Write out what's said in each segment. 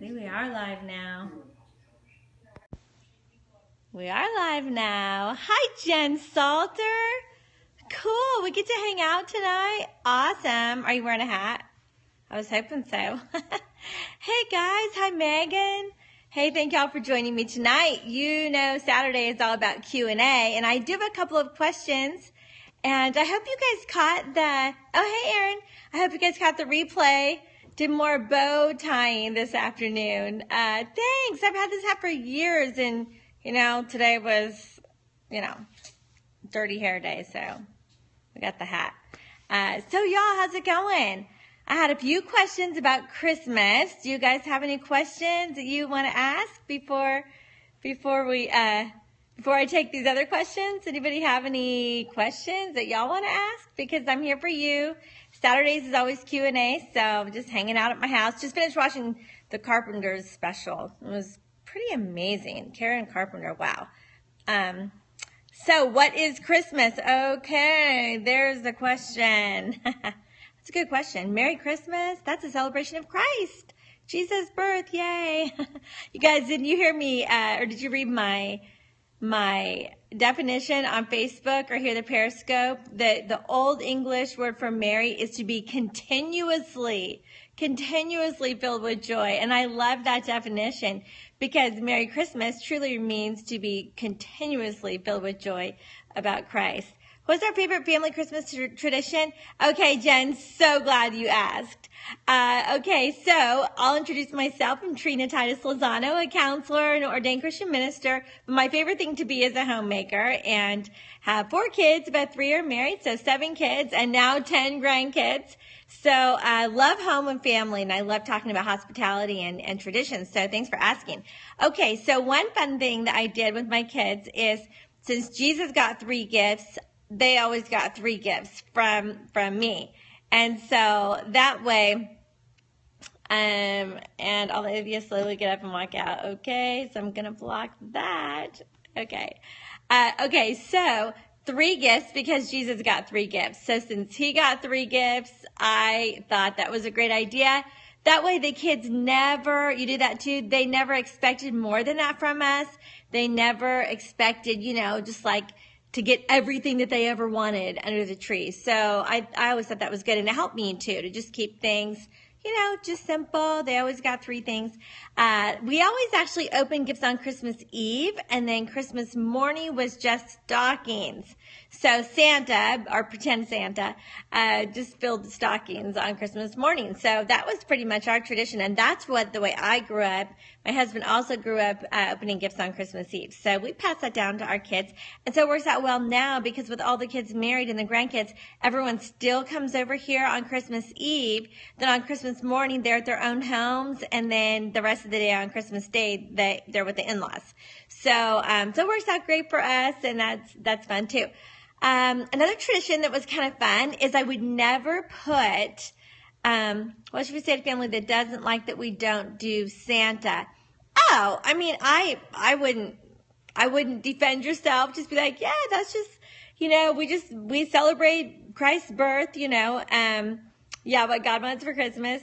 See, we are live now. We are live now. Hi, Jen Salter. Cool. We get to hang out tonight. Awesome. Are you wearing a hat? I was hoping so. Hey, guys. Hi, Megan. Hey, thank y'all for joining me tonight. You know Saturday is all about Q&A, and I do have a couple of questions. And I hope you guys caught hey, Aaron. I hope you guys caught the replay. Did more bow tying this afternoon. Thanks. I've had this hat for years, and, today was, dirty hair day, so we got the hat. So, y'all, how's it going? I had a few questions about Christmas. Do you guys have any questions that you want to ask before I take these other questions? Anybody have any questions that y'all want to ask? Because I'm here for you. Saturdays is always Q&A, so I'm just hanging out at my house. Just finished watching the Carpenters special. It was pretty amazing. Karen Carpenter, wow. So what is Christmas? Okay, there's the question. That's a good question. Merry Christmas. That's a celebration of Christ. Jesus' birth, yay. You guys, didn't you hear me, or did you read my definition on Facebook or hear the Periscope? The Old English word for Mary is to be continuously filled with joy. And I love that definition because Merry Christmas truly means to be continuously filled with joy about Christ. What's our favorite family Christmas tradition? Okay, Jen, so glad you asked. Okay, so I'll introduce myself. I'm Trina Titus Lozano, a counselor and ordained Christian minister. But my favorite thing to be is a homemaker and have 4 kids, about 3 are married, so 7 kids, and now 10 grandkids. So I love home and family, and I love talking about hospitality and traditions, so thanks for asking. Okay, so one fun thing that I did with my kids is since Jesus got 3 gifts, they always got 3 gifts from me. And so that way, and I'll let you slowly get up and walk out. Okay, so I'm going to block that. Okay. Okay, so 3 gifts because Jesus got 3 gifts. So since he got 3 gifts, I thought that was a great idea. That way the kids never, you do that too, they never expected more than that from us. They never expected, just like, to get everything that they ever wanted under the tree. So I always thought that was good. And it helped me too, to just keep things, just simple. They always got 3 things. We always actually opened gifts on Christmas Eve, and then Christmas morning was just stockings. So Santa, or pretend Santa, just filled the stockings on Christmas morning. So that was pretty much our tradition, and that's the way I grew up. My husband also grew up opening gifts on Christmas Eve. So we passed that down to our kids. And so it works out well now because with all the kids married and the grandkids, everyone still comes over here on Christmas Eve. Then on Christmas morning, they're at their own homes. And then the rest of the day on Christmas Day, they're with the in-laws. So it works out great for us, and that's fun too. Another tradition that was kind of fun is I would never put, what should we say to family that doesn't like that we don't do Santa? Oh, I mean, I wouldn't defend yourself. Just be like, yeah, that's just, we celebrate Christ's birth, what God wants for Christmas.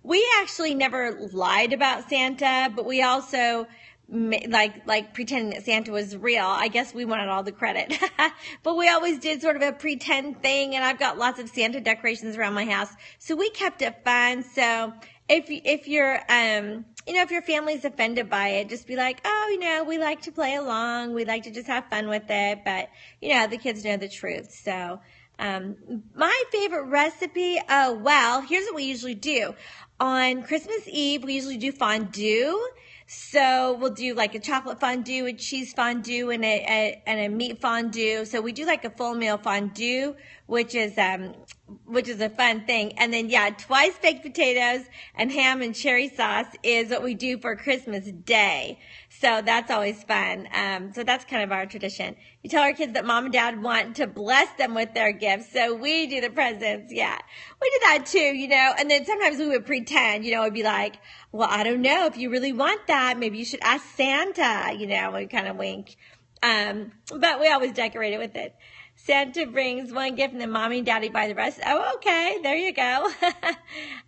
We actually never lied about Santa, but we also like pretending that Santa was real. I guess we wanted all the credit, but we always did sort of a pretend thing. And I've got lots of Santa decorations around my house, so we kept it fun. So if your family's offended by it, just be like, oh, we like to play along. We like to just have fun with it, but the kids know the truth. So my favorite recipe, here's what we usually do. On Christmas Eve, we usually do fondue. So we'll do like a chocolate fondue, a cheese fondue, and a meat fondue. So we do like a full meal fondue, which is a fun thing. And then twice baked potatoes and ham and cherry sauce is what we do for Christmas Day. So that's always fun. So that's kind of our tradition. You tell our kids that mom and dad want to bless them with their gifts. So we do the presents. Yeah, we do that too, And then sometimes we would pretend, it'd be like, well, I don't know if you really want that. Maybe you should ask Santa, we kind of wink. But we always decorate it with it. Santa brings one gift and then mommy and daddy buy the rest. Oh, okay. There you go.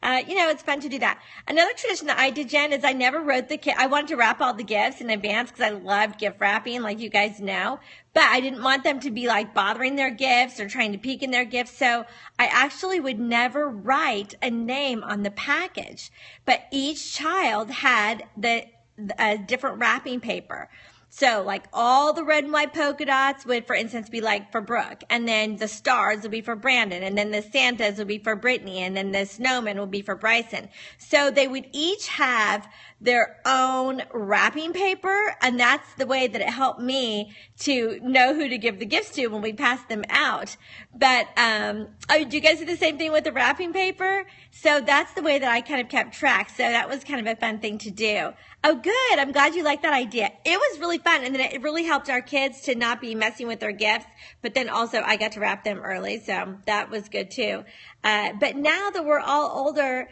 It's fun to do that. Another tradition that I did, Jen, is I never wrote I wanted to wrap all the gifts in advance because I loved gift wrapping, like you guys know. But I didn't want them to be like bothering their gifts or trying to peek in their gifts. So I actually would never write a name on the package. But each child had a different wrapping paper. So like all the red and white polka dots would, for instance, be like for Brooke. And then the stars would be for Brandon. And then the Santas would be for Brittany. And then the snowmen would be for Bryson. So they would each have their own wrapping paper. And that's the way that it helped me to know who to give the gifts to when we passed them out. But do you guys do the same thing with the wrapping paper? So that's the way that I kind of kept track. So that was kind of a fun thing to do. Oh, good. I'm glad you like that idea. It was really fun. And then it really helped our kids to not be messing with their gifts. But then also I got to wrap them early. So that was good too. But now that we're all older,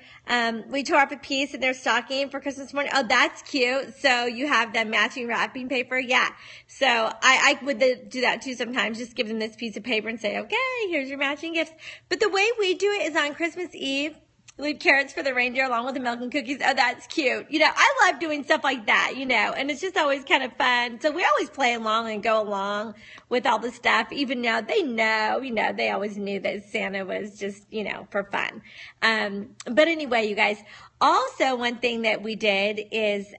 we tore up a piece in their stocking for Christmas morning. Oh, that's cute. So you have the matching wrapping paper. Yeah. So I would do that too sometimes. Just give them this piece of paper and say, okay, here's your matching gifts. But the way we do it is on Christmas Eve. Leave carrots for the reindeer along with the milk and cookies. Oh, that's cute. I love doing stuff like that, and it's just always kind of fun. So we always play along and go along with all the stuff, even though they know, they always knew that Santa was just, for fun. But anyway, you guys, also one thing that we did is,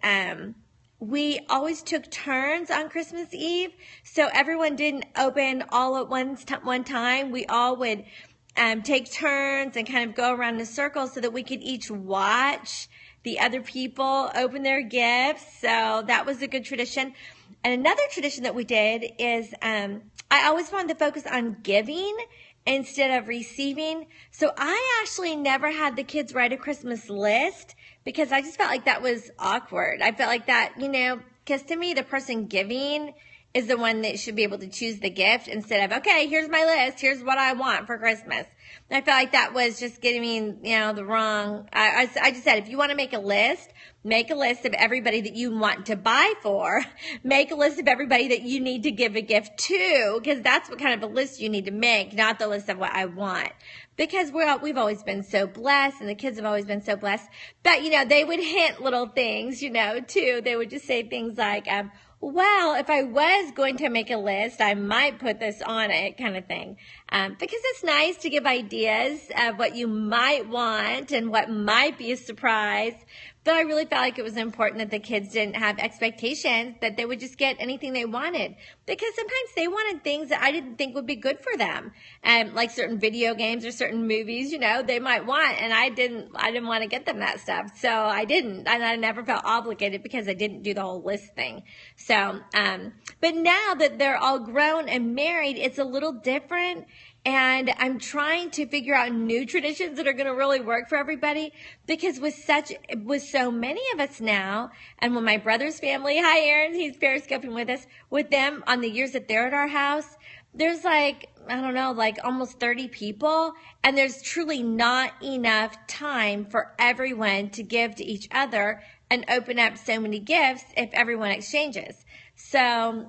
we always took turns on Christmas Eve. So everyone didn't open all at one time. We all would take turns and kind of go around in a circle so that we could each watch the other people open their gifts. So that was a good tradition. And another tradition that we did is I always wanted to focus on giving instead of receiving. So I actually never had the kids write a Christmas list because I just felt like that was awkward. I felt like that, because to me, the person giving is the one that should be able to choose the gift instead of, okay, here's my list. Here's what I want for Christmas. And I felt like that was just giving me, the wrong, I just said, if you want to make a list of everybody that you want to buy for. Make a list of everybody that you need to give a gift to, because that's what kind of a list you need to make, not the list of what I want. Because we've always been so blessed, and the kids have always been so blessed. But, they would hint little things, too. They would just say things like, well, if I was going to make a list, I might put this on it, kind of thing. Because it's nice to give ideas of what you might want and what might be a surprise. But I really felt like it was important that the kids didn't have expectations that they would just get anything they wanted. Because sometimes they wanted things that I didn't think would be good for them. Like certain video games or certain movies, they might want. And I didn't want to get them that stuff. So I didn't. And I never felt obligated because I didn't do the whole list thing. So, but now that they're all grown and married, it's a little different. And I'm trying to figure out new traditions that are going to really work for everybody, because with so many of us now, and when my brother's family, hi Aaron, he's periscoping with us, with them on the years that they're at our house, there's almost 30 people, and there's truly not enough time for everyone to give to each other and open up so many gifts if everyone exchanges. So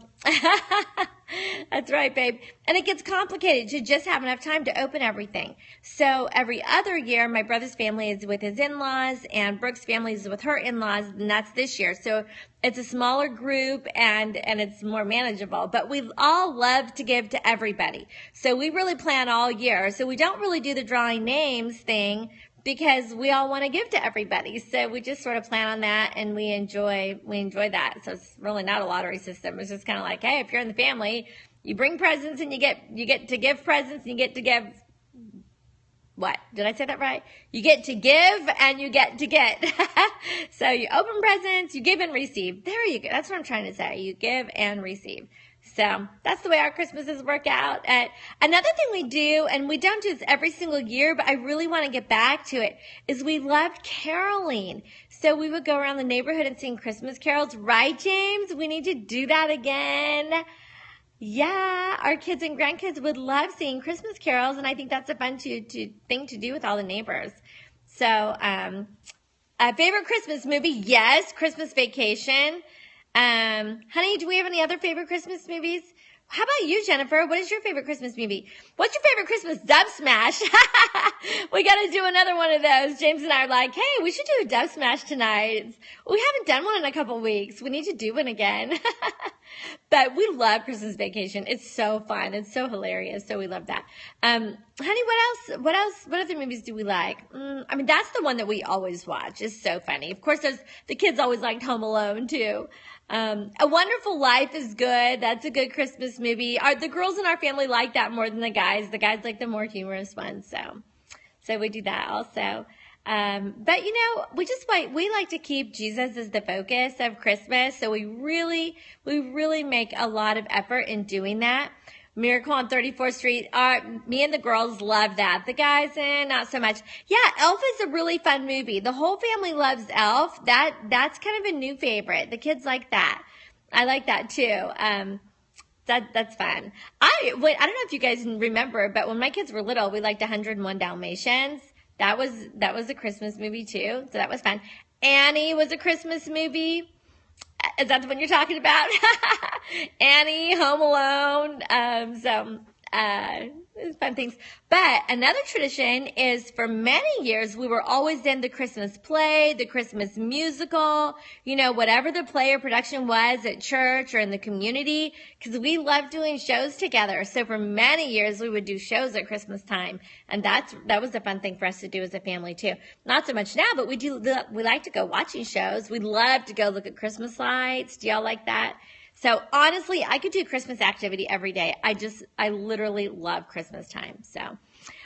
that's right, babe. And it gets complicated to just have enough time to open everything. So every other year, my brother's family is with his in-laws and Brooke's family is with her in-laws, and that's this year. So it's a smaller group and it's more manageable. But we all love to give to everybody. So we really plan all year. So we don't really do the drawing names thing, because we all want to give to everybody. So we just sort of plan on that, and we enjoy that. So it's really not a lottery system. It's just kind of like, hey, if you're in the family, you bring presents and you get to give presents, and you get to give, what? Did I say that right? You get to give and you get to get. So you open presents, you give and receive. There you go. That's what I'm trying to say. You give and receive. So that's the way our Christmases work out. Another thing we do, and we don't do this every single year, but I really want to get back to it, is we loved caroling. So we would go around the neighborhood and sing Christmas carols. Right, James? We need to do that again. Yeah, our kids and grandkids would love singing Christmas carols, and I think that's a fun thing to do with all the neighbors. So, favorite Christmas movie? Yes, Christmas Vacation. Honey, do we have any other favorite Christmas movies? How about you, Jennifer? What is your favorite Christmas movie? What's your favorite Christmas dub smash? We got to do another one of those. James and I are like, hey, we should do a dub smash tonight. We haven't done one in a couple weeks. We need to do one again. But we love Christmas Vacation. It's so fun. It's so hilarious. So we love that. Honey, what else? What other movies do we like? I mean, that's the one that we always watch. It's so funny. Of course, the kids always liked Home Alone too. A Wonderful Life is good. That's a good Christmas movie. The girls in our family like that more than the guys. The guys like the more humorous ones. So we do that also. But we like to keep Jesus as the focus of Christmas. So we really make a lot of effort in doing that. Miracle on 34th Street. Me and the girls love that. The guys, not so much. Yeah, Elf is a really fun movie. The whole family loves Elf. That's kind of a new favorite. The kids like that. I like that too. That's fun. I don't know if you guys remember, but when my kids were little, we liked 101 Dalmatians. That was a Christmas movie too. So that was fun. Annie was a Christmas movie. Is that the one you're talking about? Annie, Home Alone. Fun things. But another tradition is for many years, we were always in the Christmas play, the Christmas musical, whatever the play or production was at church or in the community, because we loved doing shows together. So for many years, we would do shows at Christmas time. And that was a fun thing for us to do as a family too. Not so much now, but we like to go watching shows. We love to go look at Christmas lights. Do y'all like that? So honestly, I could do Christmas activity every day. I literally love Christmas time. So,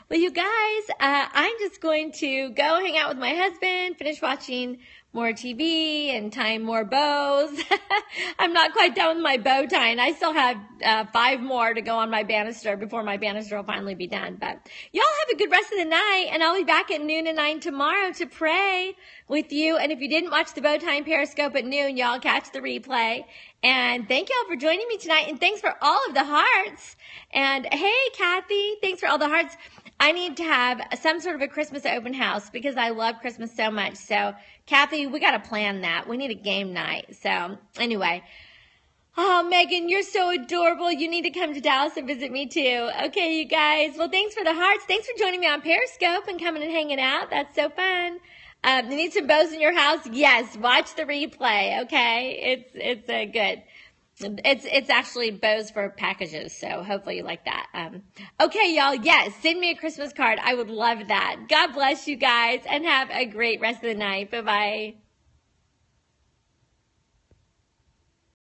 well, you guys, I'm just going to go hang out with my husband, finish watching more TV and tying more bows. I'm not quite done with my bow tying. I still have 5 more to go on my banister before my banister will finally be done. But y'all have a good rest of the night, and I'll be back at noon and 9 tomorrow to pray with you. And if you didn't watch the bow tying Periscope at noon, y'all catch the replay. And thank y'all for joining me tonight. And thanks for all of the hearts. And hey, Kathy, thanks for all the hearts. I need to have some sort of a Christmas open house because I love Christmas so much. So, Kathy, we got to plan that. We need a game night. So, anyway. Oh, Megan, you're so adorable. You need to come to Dallas and visit me too. Okay, you guys. Well, thanks for the hearts. Thanks for joining me on Periscope and coming and hanging out. That's so fun. You need some bows in your house? Yes. Watch the replay. Okay. It's good. It's actually bows for packages. So hopefully you like that. Okay, y'all. Yes. Send me a Christmas card. I would love that. God bless you guys and have a great rest of the night. Bye-bye.